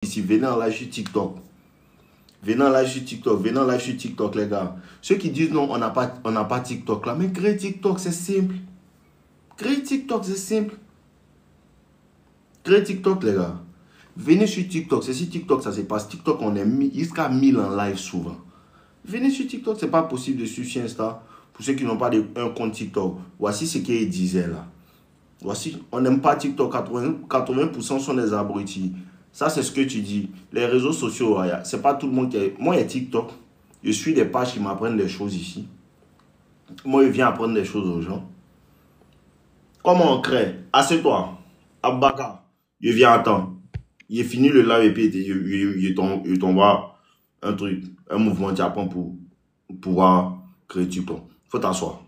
Ici, venez en live sur TikTok. Venez en live sur TikTok. Venez en live sur TikTok, les gars. Ceux qui disent non, on n'a pas TikTok là. Mais créer TikTok, c'est simple. Créer TikTok, c'est simple. Créer TikTok, les gars. Venez sur TikTok. C'est sur TikTok, ça se passe. TikTok, on est jusqu'à 1000 en live souvent. Venez sur TikTok, c'est pas possible de suivre sur Insta. Pour ceux qui n'ont pas un compte TikTok, voici ce qu'il disait là. Voici, on n'aime pas TikTok, 80% sont des abrutis. Ça, c'est ce que tu dis. Les réseaux sociaux, c'est pas tout le monde qui est... Moi, il y a TikTok. Je suis des pages qui m'apprennent des choses ici. Moi, je viens apprendre des choses aux gens. Comment on crée? Assieds-toi. Abaka. Je viens attendre. Il est fini le live et puis il tombe un truc, un mouvement tu apprends pour pouvoir créer TikTok. Faut t'asseoir.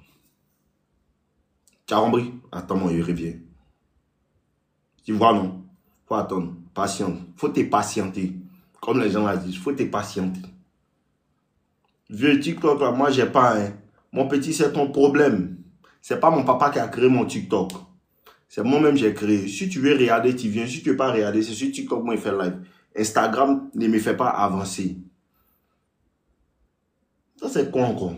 Tu as compris? Attends, moi, je reviens. Tu vois, non? Faut attendre. Patiente. Faut te patienter. Comme les gens la disent, faut te patienter. Vieux TikTok, là, moi, j'ai pas un. Mon petit, c'est ton problème. C'est pas mon papa qui a créé mon TikTok. C'est moi-même j'ai créé. Si tu veux regarder, tu viens. Si tu veux pas regarder, c'est sur TikTok, moi, il fait live. Instagram ne me fait pas avancer. Ça, c'est quoi encore?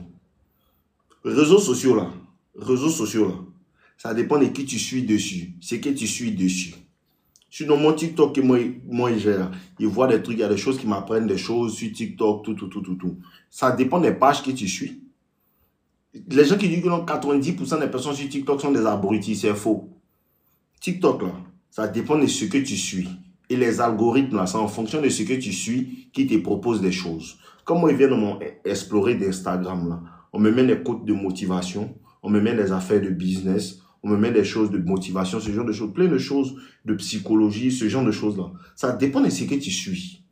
Réseaux sociaux, là. Réseaux sociaux, là. Ça dépend de qui tu suis dessus. C'est que tu suis dessus. Sinon, mon TikTok que moi j'ai, il voit des trucs, il y a des choses qui m'apprennent des choses sur TikTok, tout. Ça dépend des pages que tu suis. Les gens qui disent que 90% des personnes sur TikTok sont des abrutis, c'est faux. TikTok, là, ça dépend de ce que tu suis. Et les algorithmes, là, c'est en fonction de ce que tu suis qui te propose des choses. Comme moi, ils viennent explorer d'Instagram, là. On me met des codes de motivation, on me met des affaires de business, on me met des choses de motivation, ce genre de choses, plein de choses de psychologie, ce genre de choses-là. Ça dépend de ce que tu suis.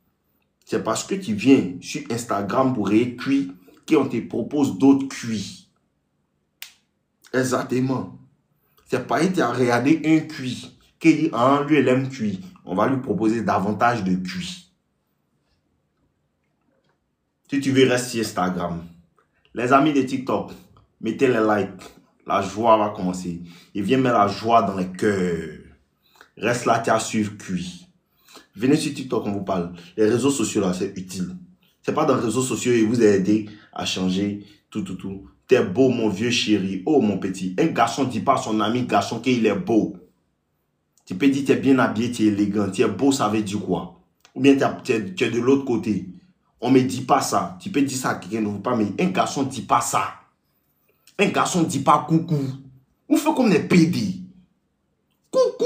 C'est parce que tu viens sur Instagram pour cuire qu'on te propose d'autres cuits. Exactement. C'est pas qu'il a regardé un cuit, qu'il dit, ah, lui, il aime cuit. On va lui proposer davantage de cuits. Si tu veux rester sur Instagram, les amis de TikTok, mettez les likes. La joie va commencer. Il vient mettre la joie dans les cœurs. Reste là, tu as suivre cuit. Venez sur TikTok, on vous parle. Les réseaux sociaux, là, c'est utile. C'est pas dans les réseaux sociaux, ils vous aident à changer tout. T'es beau, mon vieux chéri. Oh, mon petit. Un garçon ne dit pas à son ami garçon qu'il est beau. Tu peux dire, tu es bien habillé, tu es élégant. Tu es beau, ça veut dire quoi? Ou bien tu es de l'autre côté. On ne me dit pas ça. Tu peux dire ça à quelqu'un, ne veut pas, mais un garçon ne dit pas ça. Un garçon ne dit pas coucou. On fait comme les PD. Coucou.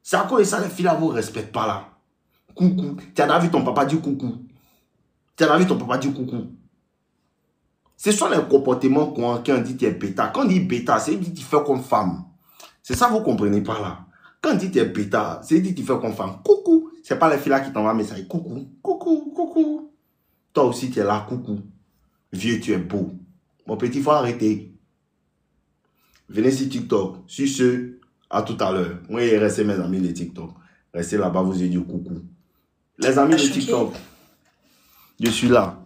C'est à cause de ça, les filles là, vous ne respectent pas là. Coucou. Tu as vu ton papa dire coucou. Tu as vu ton papa dire coucou. Ce sont les comportements quand on dit tu es bêta. Quand on dit bêta, c'est dit tu fais comme femme. C'est ça, vous ne comprenez pas là. Quand on dit tu es bêta, c'est dit tu fais comme femme. Coucou. Ce n'est pas les filles là qui t'envoient un message. Coucou. Coucou. Toi aussi, tu es là. Coucou. Vieux, tu es beau. Mon petit, il faut arrêter. Venez sur TikTok. Sur ce, à tout à l'heure. Moi, je restez mes amis de TikTok. Restez là-bas, vous allez dire coucou. Les amis de TikTok, je suis là.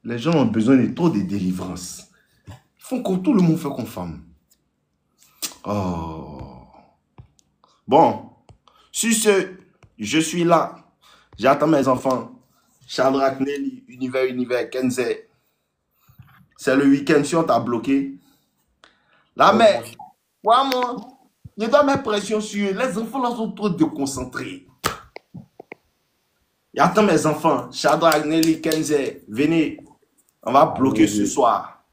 Les gens ont besoin de trop de délivrance. Ils font comme tout le monde fait comme femme. Oh. Bon. Sur ce, je suis là. J'attends mes enfants. Shadrach, Nelly, Univers, Kenze. C'est le week-end, si on t'a bloqué. La mère, moi, je dois mettre pression sur eux. Les enfants là sont trop déconcentrés. J'attends mes enfants. Shadrach, Nelly, Kenze, venez. On va bloquer ce soir.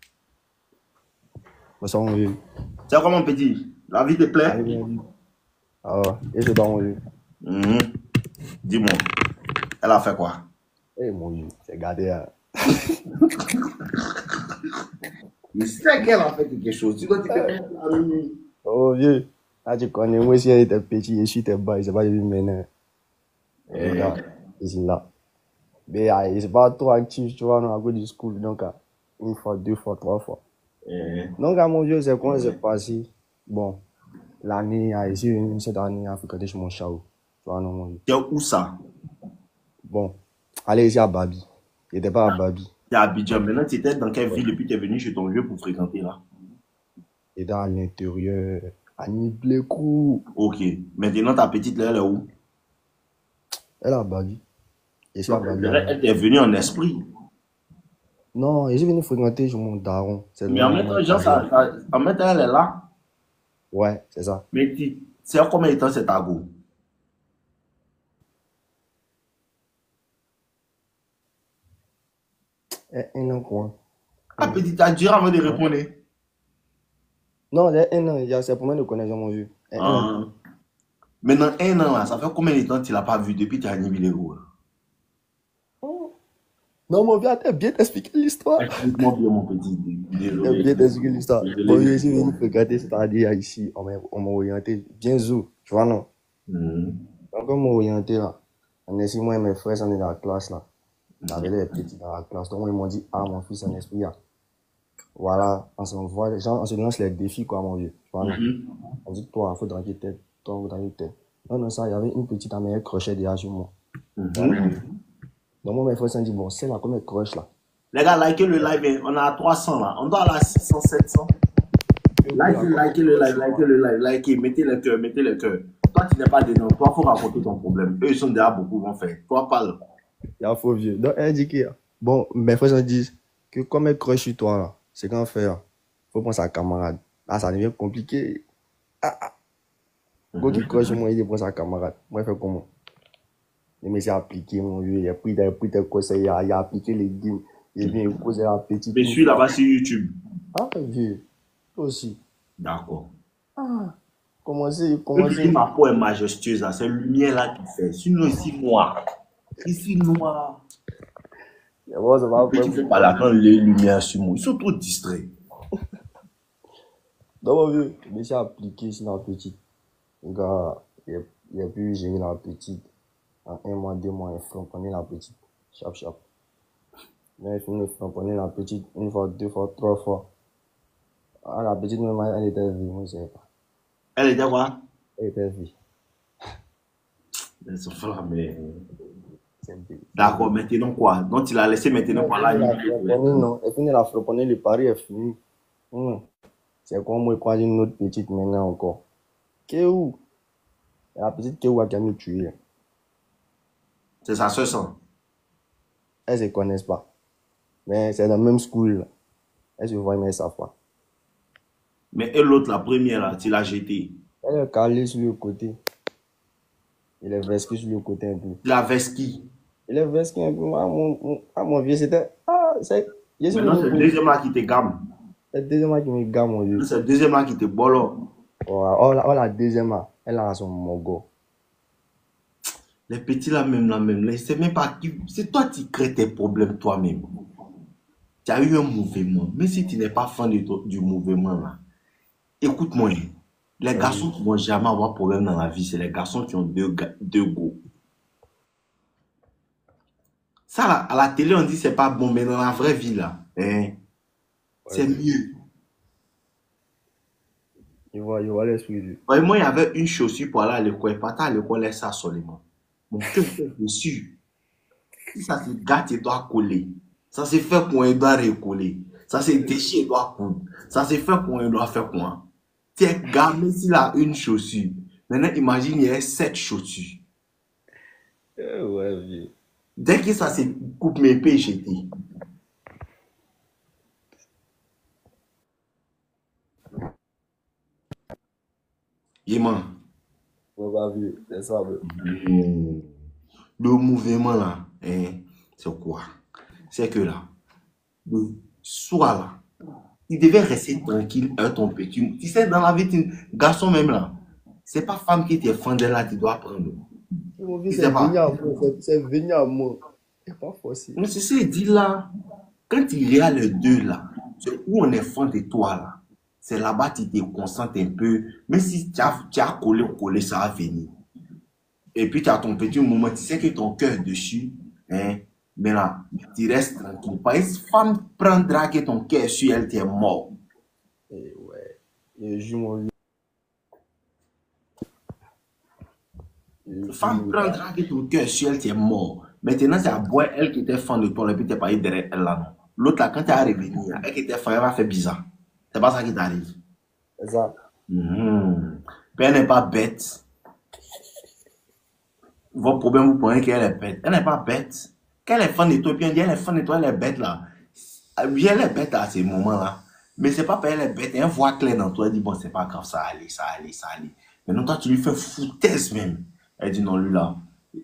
C'est comment mon petit? La vie te plaît? Ah, et je dors, oui. Dis-moi, elle a fait quoi? Eh mon Dieu, c'est gardé. Il sait qu'elle a fait quelque chose. Tu dois te faire la nuit. Oh vieux, là tu connais, moi si elle était petit, je suis tes bas, c'est pas de lui maintenant. Ici là. Mais c'est pas trop actif, tu vois, à cause du school, donc une fois, 2 fois, 3 fois. Donc à mon Dieu, c'est quand c'est passé. Bon, l'année, ici, cette année, il faut que je mon chao. Tu vois, non, mon Dieu. Tu es où ça? Bon, allez ici à Babi. Il n'était pas à Babi. Tu es à Abidjan. Maintenant, tu étais dans quelle ville depuis que tu es venu chez ton vieux pour fréquenter là? Il était à l'intérieur, à Niblekou. Ok. Maintenant, ta petite là, elle est où? Elle a Badi. Et c'est à Donc, Badi. elle est venue en esprit. Non, je suis venu fréquenter sur mon daron. C'est Mais en même temps, genre, en même temps, elle est là. Ouais, c'est ça. Mais tu sais combien de temps c'est ta go? Un an quoi. Ah, petit, t'as dur avant de répondre. Non, c'est un an. C'est pour moi de connaître mon vieux. Ah. Maintenant, un an, là, ça fait combien de temps tu l'as pas vu depuis que tu as animé les roues? Non, mon vieux, t'as bien t'expliqué l'histoire. Explique-moi bien, mon petit. T'as bien t'expliqué l'histoire. Bon, je suis venu fréquenter, c'est-à-dire ici, on m'a orienté bien zoo, tu vois, non? Donc, on m'a orienté là. On est ici, moi et mes frères, on est dans la classe là. On avait les petits dans la classe. Donc, ils m'ont dit, ah, mon fils, un esprit là. Voilà, on s'envoie, genre, on se lance les défis, quoi, mon vieux. Tu vois, non? On dit, toi, il faut draguer tête. Toi, il faut draguer tête. Non, non, ça, il y avait une petite amie, elle crochait déjà sur moi. Donc, moi, mes frères s'en dit, bon, c'est là, comme elle croche là. Les gars, likez le live, hein. On est à 300 là. On doit aller à 600, 700. Likez le live, likez, mettez le cœur, mettez le cœur. Toi, tu n'es pas dedans. Toi, il faut raconter ton problème. Eux, ils sont déjà beaucoup vont faire. Toi, parle. Il y a un faux vieux. Donc, elle dit que, bon, mes frères s'en disent que comme elle croche sur toi là, c'est qu'en fait, il faut penser à sa camarade. Là, ça devient compliqué. Quand il croche sur moi, il pense à sa camarade. Moi, je fais comment? Il m'a appliqué, mon vieux. Il a pris des conseils, il a appliqué les games. Il vient poser la petite. Je suis là-bas sur YouTube. Ah, vieux. Toi aussi. D'accord. Ah, comment c'est? Ma peau est majestueuse, là. C'est lumière là qui fait. Sinon, ici, noir. Ici, noir. Bon, ça va Tu fais pas là quand les lumières sur moi. Ils sont trop distraits. Donc, mon vieux, il m'a appliqué sur la petite. Le gars, il a pu gérer la petite. En 1 mois, 2 mois, il frapponnait la petite. Chap, chap. Mais il finit de frapponner la petite 1 fois, 2 fois, 3 fois. Ah, la petite, même, elle était vie, moi, je sais pas. Elle était quoi? Elle était vie. Elles sont flammées. D'accord, maintenant quoi? Donc tu l'as laissé maintenant quoi là? Non, elle finit de la frapponner, le pari est fini. C'est comme moi, croise une autre petite maintenant encore. Kéou. La petite Kéou a qu'à me tuer. C'est sa soeur, ça. Elles ne se connaissent pas. Mais c'est dans le même school. Elles se voient, mais elles ne savent pas. Mais et l'autre, la première, là, tu l'as jetée. Elle est calée sur le côté. Il est vesqué sur le côté un peu. Tu l'as vesqué. Il est vesqué un peu. Mon vieux, c'était. Ah, c'est. Maintenant, c'est le deuxième là qui te gamme. C'est le deuxième là qui me gamme, mon vieux. C'est le deuxième là qui te bolo. Oh, la deuxième là, elle a son mogo. Les petits là même, c'est même pas qui. C'est toi qui crées tes problèmes toi-même. Tu as eu un mouvement. Mais si tu n'es pas fan du mouvement là, écoute-moi. Les garçons qui vont jamais avoir problème dans la vie, c'est les garçons qui ont deux go. Ça là, à la télé on dit c'est pas bon, mais dans la vraie vie là, c'est mieux. Il voit l'esprit. Moi, il y avait une chaussure pour aller à l'école. Pas à l'école, laisse ça seulement. Mon cœur est dessus. Si ça se gâte, il doit coller. Ça se fait quoi, il doit recoller. Ça se déchire, il doit coudre. Ça se fait quoi, il doit faire quoi. Tu es gamé s'il a une chaussure. Maintenant, imagine, il y a 7 chaussures. Ouais, vieux. Dès que ça se coupe, mes pieds jetés. Yéman. Ouais, bah, vieux, c'est ça, vieux. Le mouvement là, c'est quoi? C'est que là, le soir là, il devait rester tranquille, ton petit. Tu sais, dans la vie, garçon même là, c'est pas femme qui te fendait là, tu dois prendre. C'est venu à moi. C'est pas facile. Mais c'est ça, il dit là, quand il y a les deux là, c'est où on est fan de toi là. C'est là-bas que tu te concentres un peu. Mais si tu as collé, ça va venir. Et puis tu as ton petit moment, tu sais que ton cœur est dessus, mais là, tu restes tranquille. Pas une femme prendra que ton cœur est sur elle, tu es mort. Et ouais, et joue mon vieux. Une femme prendra que ton cœur est sur elle, tu es mort. Maintenant, c'est à boire elle qui était fan de toi, et puis tu n'es pas derrière elle là. L'autre là, quand tu es revenu, elle qui était fan, elle va faire bizarre. C'est pas ça qui t'arrive. C'est ça. Mais elle n'est pas bête. votre problème, vous prenez qu'elle est bête. Elle n'est pas bête. Qu'elle est fan de toi, et puis on dit elle est fan de toi, elle est bête là. Oui, elle est bête à ces moments-là. Mais c'est pas parce qu'elle est bête. Elle voit clair dans toi, elle dit bon, c'est pas grave, ça allait, ça allait, ça allait. Maintenant, toi, tu lui fais foutaise même. Elle dit non, lui là,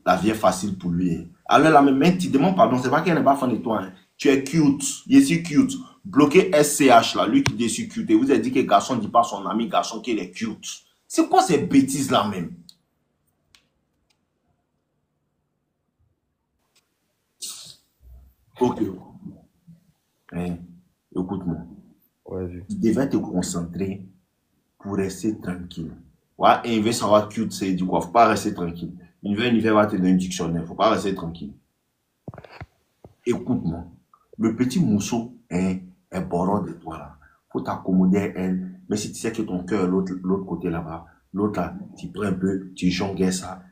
la vie est facile pour lui. Alors là, même tu demandes pardon, c'est pas qu'elle n'est pas fan de toi. Hein. Tu es cute, il est si cute. Bloquez SCH là, lui qui dit si cute. Et vous avez dit que garçon ne dit pas à son ami garçon qu'il est cute. C'est quoi ces bêtises là même? Ok. Hein, écoute-moi. Ouais, Tu devais te concentrer pour rester tranquille. Ouais, et il veut savoir cute, c'est du quoi? Faut pas rester tranquille. Il va te donner un dictionnaire. Faut pas rester tranquille. Écoute-moi. Le petit mousseau hein, est boron de toi là. Faut t'accommoder à elle. Mais si tu sais que ton cœur est l'autre côté là-bas, l'autre là, tu prends un peu, tu jongues ça,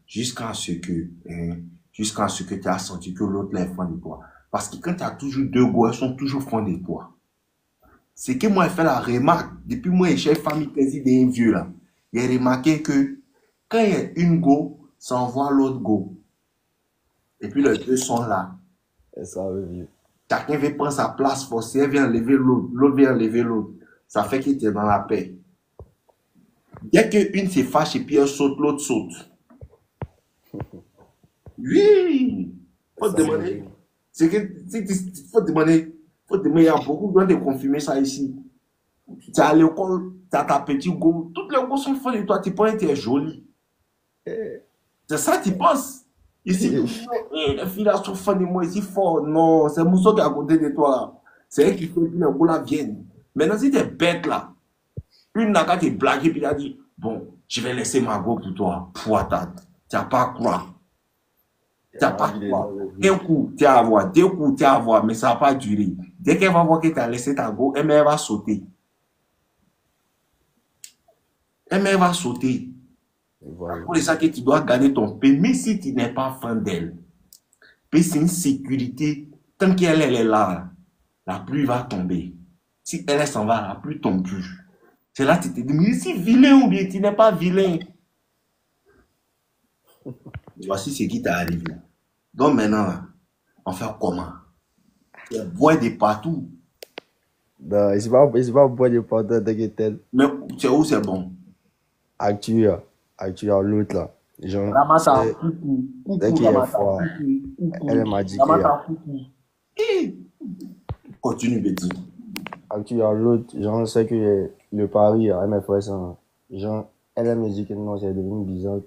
jusqu'à ce que tu as senti que l'autre là est fan de toi. Parce que quand tu as toujours deux gars, ils sont toujours fans de toi. C'est que moi, j'ai fait la remarque, depuis moi, j'ai famille quasi d'un vieux là. J'ai remarqué que quand il y a une go, ça envoie l'autre go. Et puis les deux sont là. et ça veut dire. Chacun veut prendre sa place forcée, elle vient enlever l'autre, l'autre vient enlever l'autre. Ça fait qu'il est dans la paix. Dès qu'une se fâche et puis elle saute, l'autre saute. Oui! Faut Ça demander. veut dire. C'est que, faut demander, il y a beaucoup de gens qui ont confirmé ça ici. Tu es à l'école, tu as ta petite go, toutes les go sont fans de toi, tu penses que tu es jolie. C'est ça que tu penses. Ici, les filles là sont fans de moi ici fort. Non, c'est Mousso qui est à côté de toi là. C'est elle qui fait que les go là viennent. Maintenant, si tu es bête là, une n'a qu'à te blaguer puis elle a dit, bon, je vais laisser ma go pour toi. Pouatade. Tu n'as pas à croire. Tu n'as pas à croire. Un coup, tu as à voir. Deux coups, tu as à voir. Mais ça va pas durer. Dès qu'elle va voir que tu as laissé ta go, elle va sauter. Elle va sauter. Voilà. Pour ça que tu dois garder ton paix, même si tu n'es pas fan d'elle. Paix, c'est une sécurité. Tant qu'elle est là, la pluie va tomber. Si elle s'en va, la pluie tombe plus. C'est là que tu te dis, mais si vilain ou bien tu n'es pas vilain. Voici ce qui t'est arrivé. Donc maintenant, là, on fait comment? Tu bois de partout. Non, c'est pas bon de parler de tel. Mais c'est où c'est bon? Actuel, l'autre là. Genre, Ramata, dès qu'il y a froid, elle m'a dit que continue, petit. actuel, l'autre, genre, c'est que le pari, elle m'a fait ça. Genre, elle me dit que non, c'est devenu bizarre.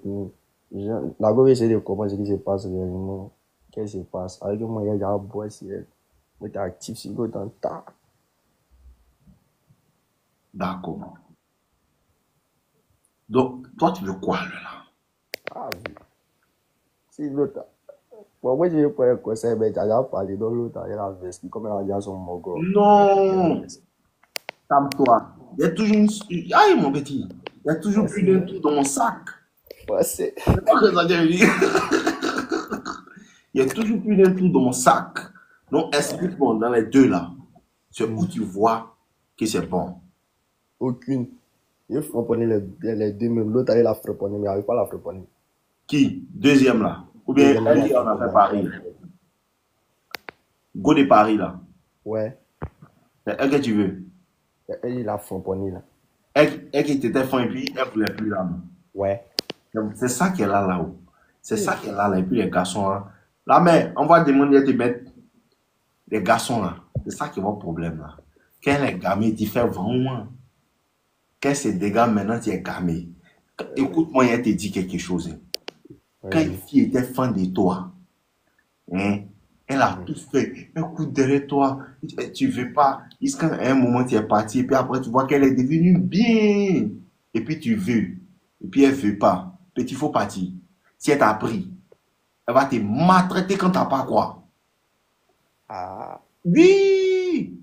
Genre, la go essaie de comprendre ce qui se passe réellement. Qu'est-ce qui se passe? Avec moi, il y a un bois si elle. Mais t'es actif si l'autre en tas. D'accord. Donc, toi, tu veux quoi, là? Ah, oui. Si l'autre. Bon, moi, je vais prendre un conseil, mais tu as déjà parlé dans l'autre, il y a la veste, comme elle a dit à son mogo. Non! Calme-toi. Il y a toujours une... Aïe, mon petit. Il y a toujours plus d'un trou dans mon sac. Ouais, c'est. C'est pas que ça dit. Il y a toujours plus d'un trou dans mon sac. Donc, explique-moi dans les deux, là. C'est où tu vois que c'est bon. Aucune. Il faut prendre les deux mêmes. L'autre, elle a frapponné, mais il n'arrive pas à la frapponner. Qui? Deuxième, là. Ou bien, Deuxième, elle qui en a fait Paris. Go de Paris, là. Ouais. C'est elle que tu veux. Elle, il a frapponné, là. Elle qui t'était fin et puis elle voulait plus là. Ouais. Donc, c'est ça qu'elle a là-haut. C'est ça qu'elle a là. Et puis les garçons, là. La mère, on va demander à te mettre les garçons, là. C'est ça qui est votre problème, là. Quand elle est gamée, tu fais vraiment. Quand c'est des gars, maintenant, tu es gamé. Écoute-moi, elle te dit quelque chose. Hein. Quand une fille était fan de toi, hein, elle a tout fait. Elle court derrière toi. Tu veux pas. Jusqu'à un moment, tu es parti. Et puis après, tu vois qu'elle est devenue bien. Et puis tu veux. Et puis elle veut pas. Petit, il faut partir. Si elle t'a pris, elle va te maltraiter quand t'as pas quoi. Ah. Oui!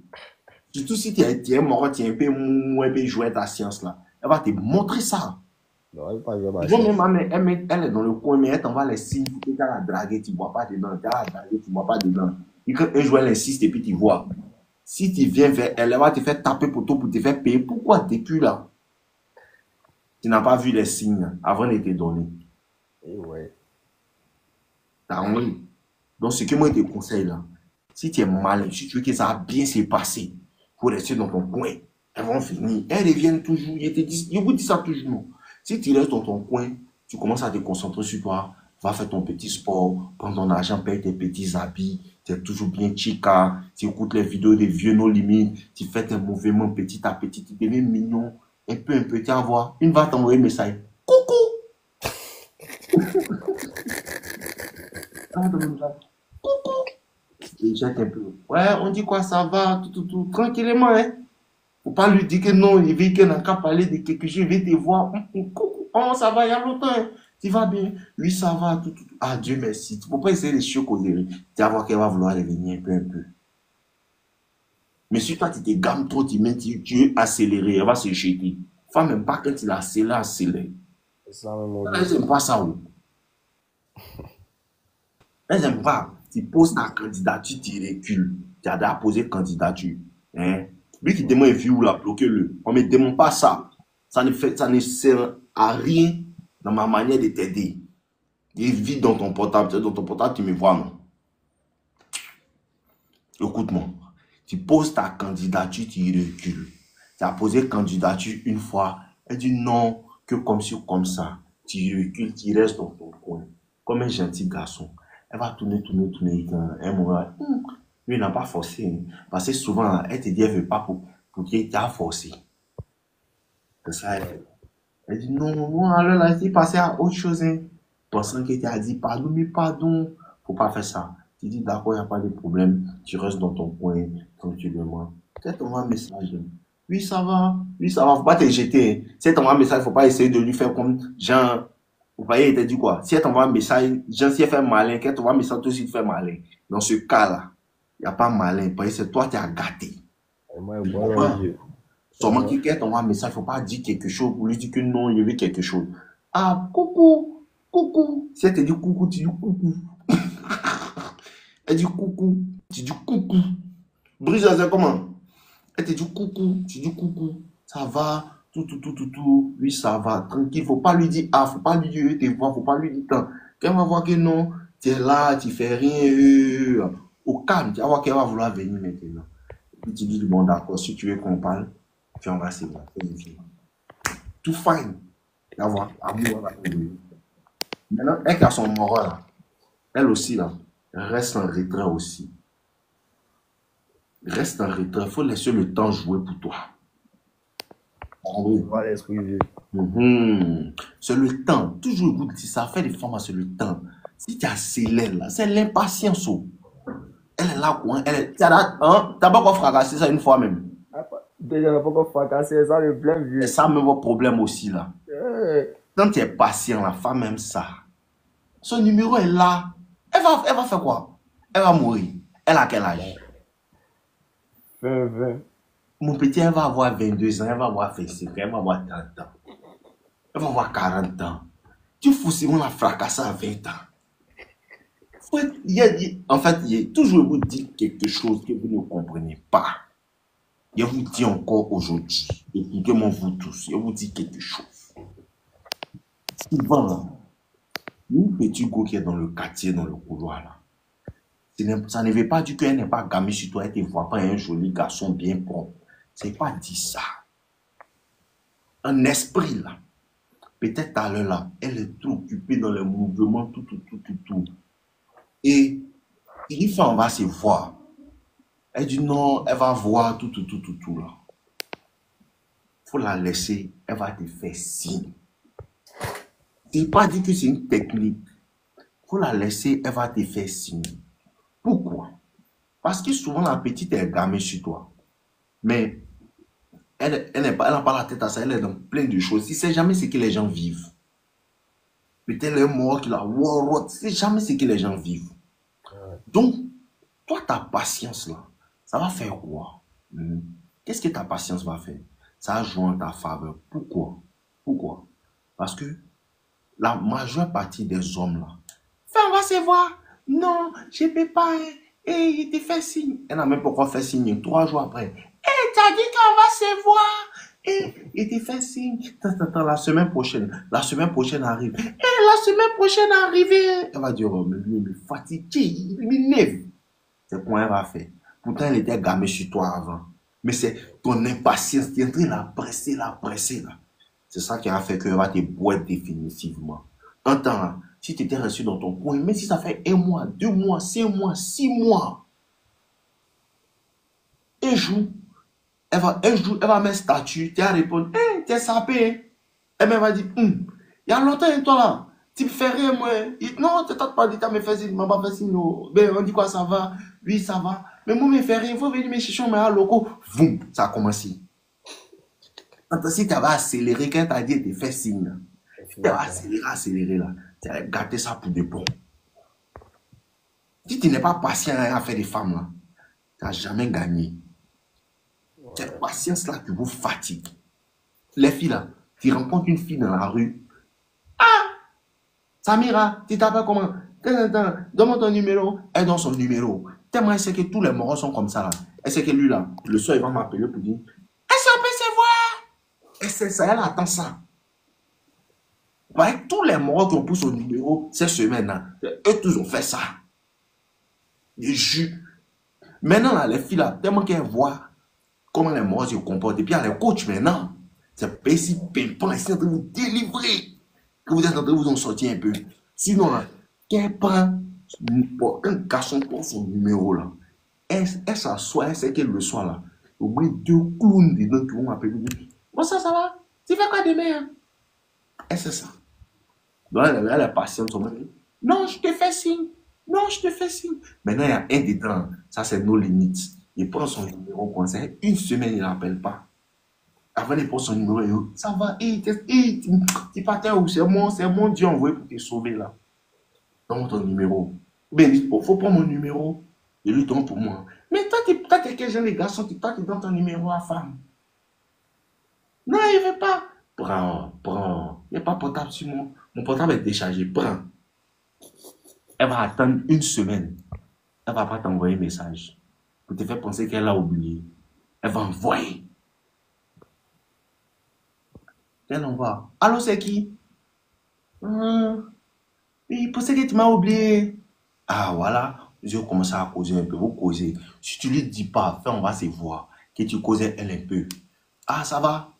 Surtout si tu es mort, tu es un peu mou, un peu jouer ta science là. Elle va te montrer ça. Non, elle pas jouer Bon, même elle est dans le coin, mais elle t'envoie les signes pour que tu la draguer, tu ne vois pas dedans. Tu la draguer, tu ne vois pas dedans. Et quand un joueur insiste et puis tu vois. Si tu viens vers elle, elle va te faire taper pour tout, pour te faire payer. Pourquoi tu n'es plus là? Tu n'as pas vu les signes avant de te donner. Et ouais. T'as compris? Donc, ce que moi, je te conseille là, si tu es malin, si tu veux que ça va bien se passer, pour rester dans ton coin, elles vont finir. Elles reviennent toujours. Je vous dis ça toujours. Non. Si tu restes dans ton coin, tu commences à te concentrer sur toi, va faire ton petit sport, prends ton argent, paye tes petits habits, tu es toujours bien chica, tu écoutes les vidéos des vieux no limites, tu fais tes mouvements petit à petit, tu deviens mignon, un peu, tu vas voir, une va t'envoyer un message. Coucou! Il jette un peu. Ouais, on dit quoi, ça va, tout, tranquillement, hein. Faut pas lui dire que non, il veut qu'elle n'a qu'à parler de quelque chose, il veut te voir. Coucou, oh, ça va, il y a longtemps, hein. Tu vas bien? Oui, ça va, tout. Ah, Dieu merci. Tu ne peux pas essayer de chocoler. Tu vas voir qu'elle va vouloir revenir un peu. Mais si toi, tu te gammes trop, tu es accéléré, elle va se jeter. Femme même pas quand il accélère. C'est ça même. Elles n'aiment pas ça. Elles n'aiment pas. Tu poses ta candidature, tu recules. Tu as déjà posé candidature. Hein? Lui qui demande un vieux, là, bloquez-le. On ne me demande pas ça. Ça ne sert à rien dans ma manière de t'aider. Il est vide dans ton portable. Dans ton portable, tu me vois, non? Écoute-moi. Tu poses ta candidature, tu recules. Tu as posé candidature une fois. Elle dit non, que comme ci, comme ça. Tu recules, tu restes dans ton coin. Comme un gentil garçon. Elle va tourner. Un moment, lui, il n'a pas forcé. Parce que souvent, elle te dit, elle ne veut pas pour qu'il t'a forcé. C'est ça, elle dit, non, alors là, il passé à autre chose. Hein. Pensant qu'il t'a dit, pardon, mais pardon. Faut pas faire ça. Tu dis, d'accord, il n'y a pas de problème. Tu restes dans ton coin, tranquillement. Peut-être t'envoies un message. Oui, ça va. Faut pas te jeter. Hein. Si elle t'envoie un message, faut pas essayer de lui faire comme Jean. Vous voyez, il t'a dit quoi? Si elle t'envoie un message, Jean, si elle fait malin, qu'elle t'envoie un message, toi aussi, tu fais malin. Dans ce cas-là, il n'y a pas malin. Parce que c'est toi qui as gâté. Moi, bon, Seulement quelqu'un t'envoie un message, il ne faut pas dire quelque chose pour lui dire que non, il veut quelque chose. Ah, coucou. Si elle te dit coucou, tu dis coucou. Elle dit coucou, tu dis coucou. Brise, c'est comment? Elle te dit coucou, tu dis coucou. Ça va, tout. Oui, ça va, tranquille. Faut pas lui dire ah, faut pas lui dire tes voix, faut pas lui dire tant. Qu'elle va voir que non, tu es là, tu fais rien. Au calme, tu vas voir qu'elle va vouloir venir maintenant. Puis tu dis bon, d'accord, si tu veux qu'on parle, tu embrasses moi. Tout fine. Tu vas voir, amour va venir. Maintenant, elle qui a son moral, elle aussi, là, reste en retrait aussi. Reste en retrait. Il faut laisser le temps jouer pour toi. Voilà l'esprit vieux. C'est le temps. Toujours vous dites ça, fait des femmes, c'est le temps. Si tu accélères là, c'est l'impatience. Elle est là, quoi. T'as pas encore fracassé ça une fois même. Déjà, on n'a pas encore fracassé ça, le plein vieux. C'est ça même votre problème aussi là. Quand tu es patient, la femme aime ça. Son numéro est là. Elle va faire quoi? Elle va mourir. Elle a quel âge? 20. Mon petit, elle va avoir 22 ans, elle va avoir 25 ans, elle va avoir 30 ans. Elle va avoir 40 ans. Tu fous si on a fracassé à 20 ans. En fait, il toujours vous dit quelque chose que vous ne comprenez pas. Je vous dis encore aujourd'hui, écoutez-moi vous tous, je vous dis quelque chose. Souvent, là, une petite go qui est dans le quartier, dans le couloir, là, ça ne veut pas dire qu'elle n'est pas gamée sur toi, elle ne te voit pas un joli garçon bien propre. C'est pas dit ça. Un esprit, là, peut-être à l'heure, là, elle est trop occupée dans les mouvements, tout. Et une fois, on va se voir. Elle dit non, elle va voir tout, là. Faut la laisser, elle va te faire signe. C'est pas dit que c'est une technique. Faut la laisser, elle va te faire signe. Pourquoi? Parce que souvent la petite est gamée sur toi. Mais elle n'a pas la tête à ça, elle est dans plein de choses. Tu ne sais jamais ce que les gens vivent. Peut-être les morts qui la tu ne sais jamais ce que les gens vivent. Donc, toi, ta patience là, ça va faire quoi? Qu'est-ce que ta patience va faire? Ça va jouer en ta faveur. Pourquoi? Parce que la majeure partie des hommes là, on va se voir. Non, je ne peux pas. Et il te fait signe. Elle n'a même pas encore fait signe 3 jours après. Tu as dit qu'on va se voir. Il te fait signe. La semaine prochaine arrive. La semaine prochaine arrive. Elle va dire, oh, mais lui, il est fatigué, il m'énerve. C'est quoi elle va faire? Pourtant, elle était gamée sur toi avant. Mais c'est ton impatience qui est en train de la presser, là. C'est ça qui a fait qu'elle va te boire définitivement. Entends, si tu étais resté dans ton coin, même si ça fait 1 mois, 2 mois, 5 mois, 6 mois, un jour, elle va mettre statut, tu vas répondre, tu es sapé. Elle va dire, il y a longtemps, toi là, tu me fais rien, moi. Non, tu t'as pas dit, tu me fais signe, pas fait signe, non. Ben, on dit quoi, ça va? Oui, ça va. Mais moi, je me fais rien, il faut venir me chercher, mais à loco. Voum, ça a commencé. Attends, si tu avais accéléré, quand tu as dit, tu fais signe. Tu vas accélérer là. Tu vas gâter ça pour de bon. Si tu n'es pas patient à faire des femmes là, tu n'as jamais gagné. Cette patience là qui vous fatigue. Les filles là, tu rencontres une fille dans la rue. Samira, tu t'appelles comment? Donne-moi ton numéro. Elle donne son numéro. Tellement elle sait que tous les morons sont comme ça là. Elle sait que lui là, le soir il va m'appeler pour dire, est-ce qu'on peut se voir? Et c'est ça, elle attend ça. Ouais, tous les morons qui ont pris son numéro cette semaine là, eux tous ont fait ça. Je jure. Maintenant là, les filles là, tellement qu'elles voient comment les morons se comportent, et puis il y a les coachs maintenant. C'est pas ici, pimpant, ici en train de vous délivrer. Que vous êtes en train de vous en sortir un peu. Sinon, là, qu'elle prend, un garçon prend son numéro là, elle s'assoit, elle sait qu'elle le soir là, au moins 2 clowns dedans qui vont m'appeler. Bon, ça va? Tu fais quoi demain? Hein? Elle sait ça. Donc, elle est patiente. Non, je te fais signe. Non, je te fais signe. Maintenant, il y a un dedans. Ça, c'est nos limites. Il prend son numéro comme ça. 1 semaine, il n'appelle pas. Avant, il prend son numéro. Ça va, tu partais où? C'est mon Dieu envoyé pour te sauver là. Donne ton numéro. Ben, il faut prendre mon numéro. Et lui donne pour moi. Mais toi, t'es quel genre de garçon? Toi, tu donnes ton numéro à femme. Non, il ne veut pas. Prends. Il n'y a pas portable sur moi. Mon portable est déchargé. Prends. Elle va attendre 1 semaine. Elle ne va pas t'envoyer un message. Pour te faire penser qu'elle a oublié. Elle va envoyer. Elle envoie. Allô, c'est qui? Oui, pour ce que tu m'as oublié. Ah, voilà. Je commence à causer un peu. Vous causez. Si tu lui dis pas, on va se voir. Que tu causais elle un peu. Ah, ça va?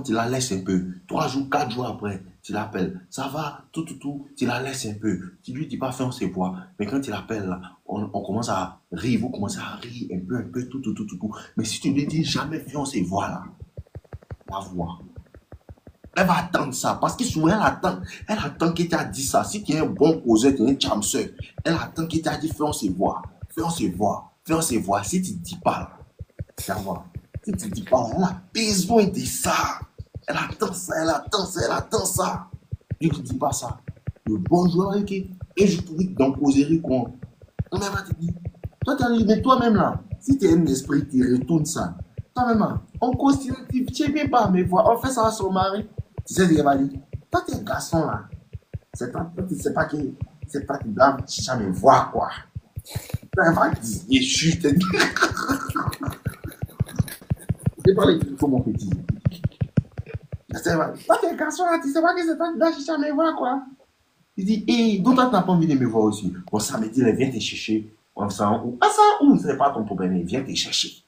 Tu la laisses un peu. 3 jours, 4 jours après, tu l'appelles. Ça va? Tu la laisses un peu. Tu lui dis pas, on se voit. Mais quand tu l'appelles, là, on commence à rire. Vous commencez à rire un peu, tout. Mais si tu lui dis jamais, on se voit là. On va voir. Elle va attendre ça. Parce que souvent, elle attend que tu as dit ça. Si tu es un bon causeur, tu es un chamseur, elle attend que tu as dit, fais on se voit. Si tu ne dis pas, là, ça va. Si tu ne dis pas, elle a besoin de ça. Elle attend ça. Si tu ne dis pas ça, le bonjour, ok. Et je te dis dans causerie quoi. On va te dire, toi, tu as dit, mais toi-même là, si tu es un esprit qui retourne ça, toi-même là, on cause, tu ne viens pas me voir, on fait ça à son mari. Tu sais ce qu'elle va dire? Toi, tu es un garçon là. C'est pas que tu dois jamais voir quoi. Elle va dire, je suis. C'est pas les trucs pour mon petit. Toi, tu es un garçon là, tu sais pas que c'est toi qui dois jamais voir quoi. Il dit, donc toi, tu n'as pas envie de me voir aussi. Bon, samedi, elle vient te chercher. On sent où? Ah, ça, où? Ce n'est pas ton problème, elle vient te chercher.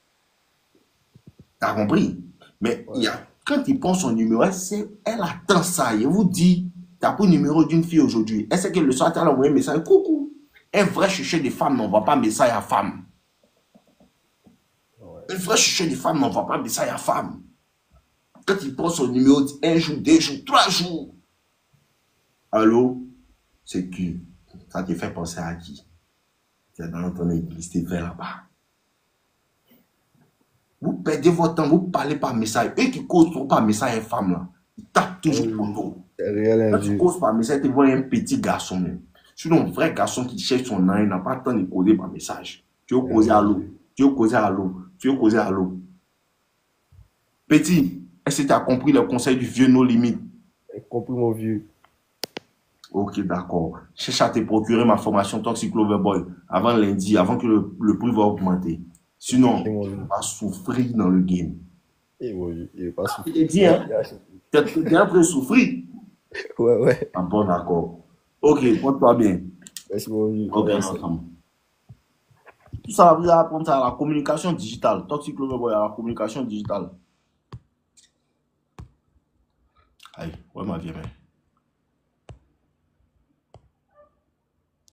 T'as compris? Mais il y a. Quand il prend son numéro, elle attend ça. Il vous dit, tu as pris le numéro d'une fille aujourd'hui. Elle sait que le soir, tu as envoyé un message. Coucou. Un vrai chuchet de femme n'envoie pas message à femme. Un vrai chuchet de femme n'envoie pas message à femme. Quand il prend son numéro, 1 jour, 2 jours, 3 jours. Allô? C'est qui? Ça te fait penser à qui? Tu es dans ton église, tu es là-bas. Vous perdez votre temps, vous parlez par message. Eux qui causent trop par message, les femmes là, ils tapent toujours pour nous. Quand tu causes par message, tu vois un petit garçon même. Sinon, un vrai garçon qui cherche son nom, il n'a pas le temps de causer par message. Tu veux causer à l'eau. Petit, est-ce que tu as compris le conseil du vieux No Limit? J'ai compris mon vieux. Ok, d'accord. Cherche à te procurer ma formation Toxic Lover Boy avant lundi, avant que le prix va augmenter. Sinon, on va souffrir dans le game. Et bon, il n'est pas souffert. Il dit, hein? T'es un peu souffrir. Ouais. Ah bon, d'accord. Ok, porte-toi bien. Merci, mon vieux. Ok, ensemble. Tout ça, vous allez apprendre ça à la communication digitale. Toxic Lover Boy à la communication digitale. Aïe, ouais, ma vie, mais.